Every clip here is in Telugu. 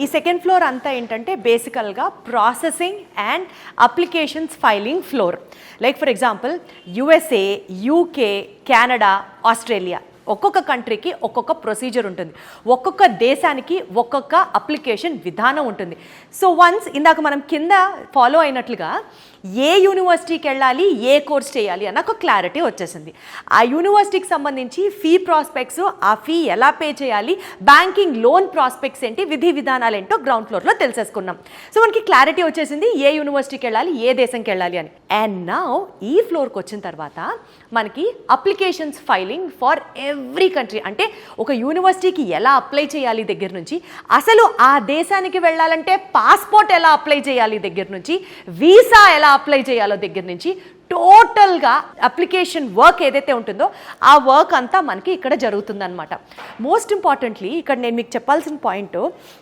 ఈ సెకండ్ ఫ్లోర్ అంతా ఏంటంటే బేసికల్గా processing and applications filing floor. Like for example USA, UK, Canada, Australia ఒక్కొక్క కంట్రీకి ఒక్కొక్క ప్రొసీజర్ ఉంటుంది, ఒక్కొక్క దేశానికి ఒక్కొక్క అప్లికేషన్ విధానం ఉంటుంది. సో వన్స్ ఇందాక మనం కింద ఫాలో అయినట్లుగా ఏ యూనివర్సిటీకి వెళ్ళాలి, ఏ కోర్స్ చేయాలి అన్న ఒక క్లారిటీ వచ్చేసింది. ఆ యూనివర్సిటీకి సంబంధించి ఫీ ప్రాస్పెక్ట్స్, ఆ ఫీ ఎలా పే చేయాలి, బ్యాంకింగ్ లోన్ ప్రాస్పెక్ట్స్ ఏంటి, విధి విధానాలు ఏంటో గ్రౌండ్ ఫ్లోర్లో తెలిసేసుకున్నాం. సో మనకి క్లారిటీ వచ్చేసింది ఏ యూనివర్సిటీకి వెళ్ళాలి, ఏ దేశంకి వెళ్ళాలి అని. అండ్ నౌ ఈ ఫ్లోర్కి వచ్చిన తర్వాత మనకి applications filing for every country, అంటే ఒక యూనివర్సిటీకి ఎలా అప్లై చేయాలి దగ్గర నుంచి, అసలు ఆ దేశానికి వెళ్ళాలంటే పాస్పోర్ట్ ఎలా అప్లై చేయాలి దగ్గర నుంచి, వీసా ఎలా అప్లై చేయాలో దగ్గర నుంచి టోటల్గా అప్లికేషన్ వర్క్ ఏదైతే ఉంటుందో ఆ వర్క్ అంతా మనకి ఇక్కడ జరుగుతుందన్నమాట. మోస్ట్ ఇంపార్టెంట్లీ ఇక్కడ నేను మీకు చెప్పాల్సిన పాయింట్,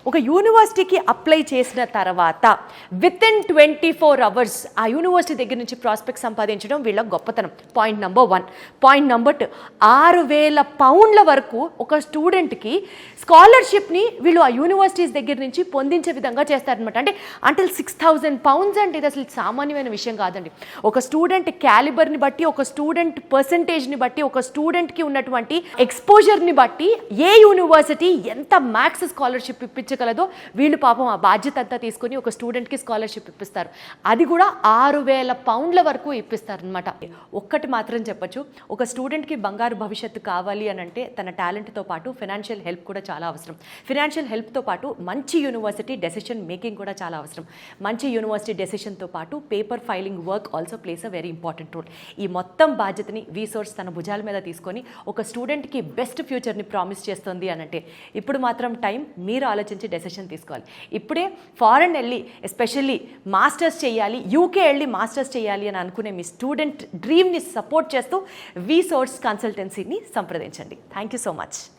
ఒక యూనివర్సిటీకి అప్లై చేసిన తర్వాత విత్ ఇన్ 24 hours ఆ యూనివర్సిటీ దగ్గర నుంచి ప్రాస్పెక్ట్ సంపాదించడం వీళ్ళ గొప్పతనం. Point number 1. Point number 2, 6,000 pounds వరకు ఒక స్టూడెంట్కి స్కాలర్షిప్ని వీళ్ళు ఆ యూనివర్సిటీస్ దగ్గర నుంచి పొందించే విధంగా చేస్తారనమాట. అంటే 6,000 pounds అంటే ఇది అసలు సామాన్యమైన విషయం కాదండి. ఒక స్టూడెంట్ క్యాలిబర్ని బట్టి, ఒక స్టూడెంట్ పర్సంటేజ్ని బట్టి, ఒక స్టూడెంట్కి ఉన్నటువంటి ఎక్స్పోజర్ని బట్టి ఏ యూనివర్సిటీ ఎంత మ్యాక్స్ స్కాలర్షిప్ ఇప్పించగలదో వీళ్ళు పాపం ఆ బాధ్యత అంతా తీసుకొని ఒక స్టూడెంట్కి స్కాలర్షిప్ ఇప్పిస్తారు. అది కూడా 6,000 pounds వరకు ఇప్పిస్తారనమాట. ఒక్కటి మాత్రం చెప్పచ్చు, ఒక స్టూడెంట్కి బంగారు భవిష్యత్తు కావాలి అని అంటే తన టాలెంట్తో పాటు ఫైనాన్షియల్ హెల్ప్ కూడా చాలా అవసరం. ఫైనాన్షియల్ హెల్ప్తో పాటు మంచి యూనివర్సిటీ డెసిషన్ మేకింగ్ కూడా చాలా అవసరం. మంచి యూనివర్సిటీ డెసిషన్తో పాటు paper filing work also plays a very important role. ఈ మొత్తం బాధ్యతని వీసోర్స్ తన భుజాల మీద తీసుకొని ఒక స్టూడెంట్కి బెస్ట్ ఫ్యూచర్ని ప్రామిస్ చేస్తుంది అని అంటే ఇప్పుడు మాత్రం టైం మీరు ఆలోచించి డెసిషన్ తీసుకోవాలి. ఇప్పుడే ఫారెన్ వెళ్ళి ఎస్పెషల్లీ మాస్టర్స్ చేయాలి, యూకే వెళ్ళి మాస్టర్స్ చేయాలి అని అనుకునే మీ స్టూడెంట్ డ్రీమ్ని సపోర్ట్ చేస్తూ వీసోర్స్ కన్సల్టెన్సీని సంప్రదించండి. Thank you so much.